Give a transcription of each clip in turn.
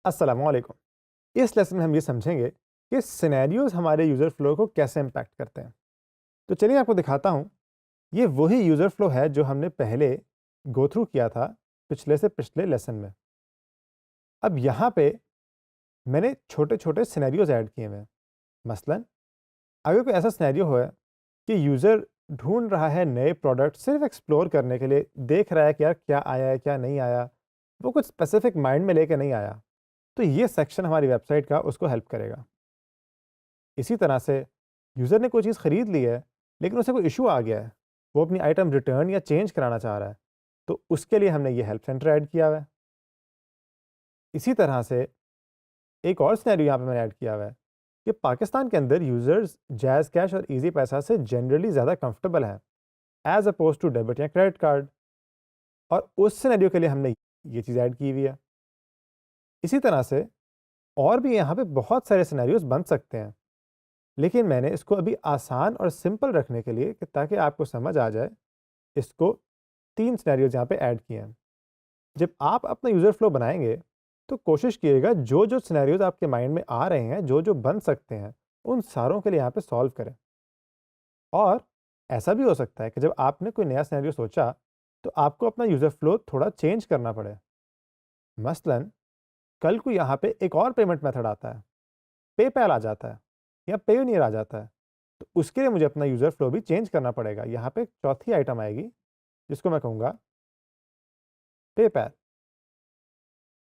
अस्सलाम वालेकुम। इस लेसन में हम ये समझेंगे कि सिनेरियोज हमारे यूज़र फ्लो को कैसे इम्पैक्ट करते हैं। तो चलिए आपको दिखाता हूँ। ये वही यूज़र फ्लो है जो हमने पहले गो थ्रू किया था पिछले से पिछले लेसन में। अब यहाँ पे मैंने छोटे छोटे सिनेरियोज ऐड किए हुए हैं। मसलन अगर कोई ऐसा सिनेरियो है कि यूज़र ढूंढ रहा है नए प्रोडक्ट सिर्फ एक्सप्लोर करने के लिए, देख रहा है कि यार क्या आया है क्या नहीं आया, वो कुछ स्पेसिफिक माइंड में लेके नहीं आया, तो ये सेक्शन हमारी वेबसाइट का उसको हेल्प करेगा। इसी तरह से यूज़र ने कोई चीज़ खरीद ली है, लेकिन उसे कोई इशू आ गया है, वो अपनी आइटम रिटर्न या चेंज कराना चाह रहा है, तो उसके लिए हमने ये हेल्प सेंटर ऐड किया हुआ है। इसी तरह से एक और सिनेरियो यहाँ पे मैंने ऐड किया हुआ है कि पाकिस्तान के अंदर यूज़र्स जैज़ कैश और ईज़ी पैसा से जनरली ज़्यादा कंफर्टेबल हैं एज अपोज टू डेबिट या क्रेडिट कार्ड, और उस सिनेरियो के लिए हमने ये चीज़ ऐड की हुई है। इसी तरह से और भी यहाँ पे बहुत सारे सिनेरियोज बन सकते हैं, लेकिन मैंने इसको अभी आसान और सिंपल रखने के लिए कि ताकि आपको समझ आ जाए, इसको 3 सिनेरियोज़ यहाँ पे ऐड किए हैं। जब आप अपना यूज़र फ्लो बनाएँगे, तो कोशिश कीजिएगा जो सिनेरियोज़ आपके माइंड में आ रहे हैं, जो बन सकते हैं, उन सारों के लिए यहाँ पे सॉल्व करें। और ऐसा भी हो सकता है कि जब आपने कोई नया सिनेरियो सोचा, तो आपको अपना यूज़र फ्लो थोड़ा चेंज करना पड़े। मसलन कल को यहाँ पे एक और पेमेंट मेथड आता है, पेपैल आ जाता है या पेयोनियर आ जाता है, तो उसके लिए मुझे अपना यूज़र फ्लो भी चेंज करना पड़ेगा। यहाँ पे एक चौथी आइटम आएगी, जिसको मैं कहूँगा पेपैल।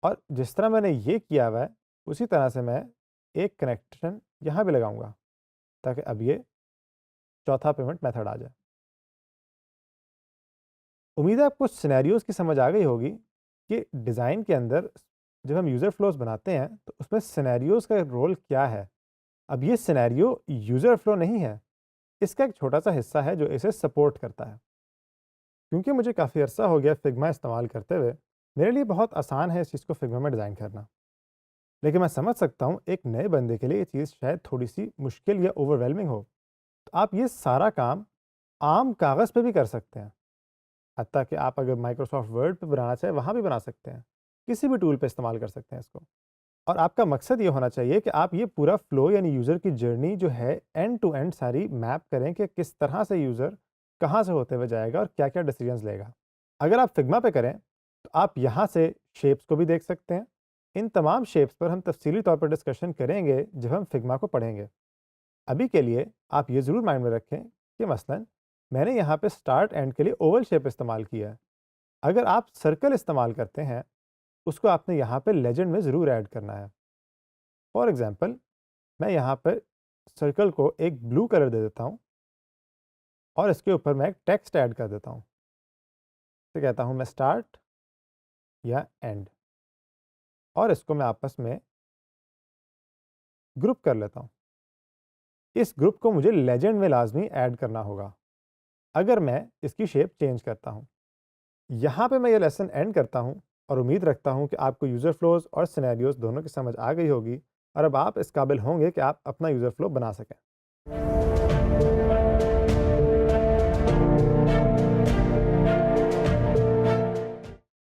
और जिस तरह मैंने ये किया हुआ है, उसी तरह से मैं एक कनेक्शन यहाँ भी लगाऊँगा, ताकि अब ये चौथा पेमेंट मेथड आ जाए। उम्मीद है आपको सिनेरियोज़ की समझ आ गई होगी कि डिज़ाइन के अंदर जब हम यूज़र फ्लोज़ बनाते हैं, तो उसमें सिनेरियोज़ का रोल क्या है। अब ये सिनेरियो यूज़र फ्लो नहीं है, इसका एक छोटा-सा हिस्सा है जो इसे सपोर्ट करता है। क्योंकि मुझे काफ़ी अरसा हो गया फिग्मा इस्तेमाल करते हुए, मेरे लिए बहुत आसान है इस चीज़ को फिग्मा में डिज़ाइन करना। लेकिन मैं समझ सकता हूँ एक नए बंदे के लिए ये चीज़ शायद थोड़ी-सी मुश्किल या ओवरवेलमिंग हो। तो आप ये सारा काम आम कागज़ पे भी कर सकते हैं। हत्ता कि आप अगर माइक्रोसॉफ्ट वर्ड पे बनाना चाहें, वहाँ भी बना सकते हैं। किसी भी टूल पे इस्तेमाल कर सकते हैं इसको। और आपका मकसद ये होना चाहिए कि आप ये पूरा फ्लो यानी यूज़र की जर्नी जो है एंड टू एंड सारी मैप करें कि किस तरह से यूज़र कहाँ से होते हुए जाएगा और क्या-क्या डिसीजंस लेगा। अगर आप फिग्मा पे करें, तो आप यहाँ से शेप्स को भी देख सकते हैं। इन तमाम शेप्स पर हम तफसीली तौर पर डिस्कशन करेंगे जब हम फिग्मा को पढ़ेंगे। अभी के लिए आप ये ज़रूर माइंड में रखें कि मसलन मैंने यहाँ पे स्टार्ट एंड के लिए ओवल शेप इस्तेमाल किया है। अगर आप सर्कल इस्तेमाल करते हैं, उसको आपने यहाँ पे लेजेंड में ज़रूर ऐड करना है। फॉर एग्ज़ाम्पल मैं यहाँ पर सर्कल को एक ब्लू कलर दे देता हूँ और इसके ऊपर मैं एक टेक्स्ट ऐड कर देता हूँ। तो कहता हूँ मैं स्टार्ट या एंड, और इसको मैं आपस में ग्रुप कर लेता हूँ। इस ग्रुप को मुझे लेजेंड में लाज़मी ऐड करना होगा, अगर मैं इसकी शेप चेंज करता हूँ। यहाँ पे मैं ये लेसन एंड करता हूँ और उम्मीद रखता हूँ कि आपको यूज़र फ्लोज़ और सिनेरियोज़ दोनों की समझ आ गई होगी और अब आप इस काबिल होंगे कि आप अपना यूज़र फ्लो बना सकें।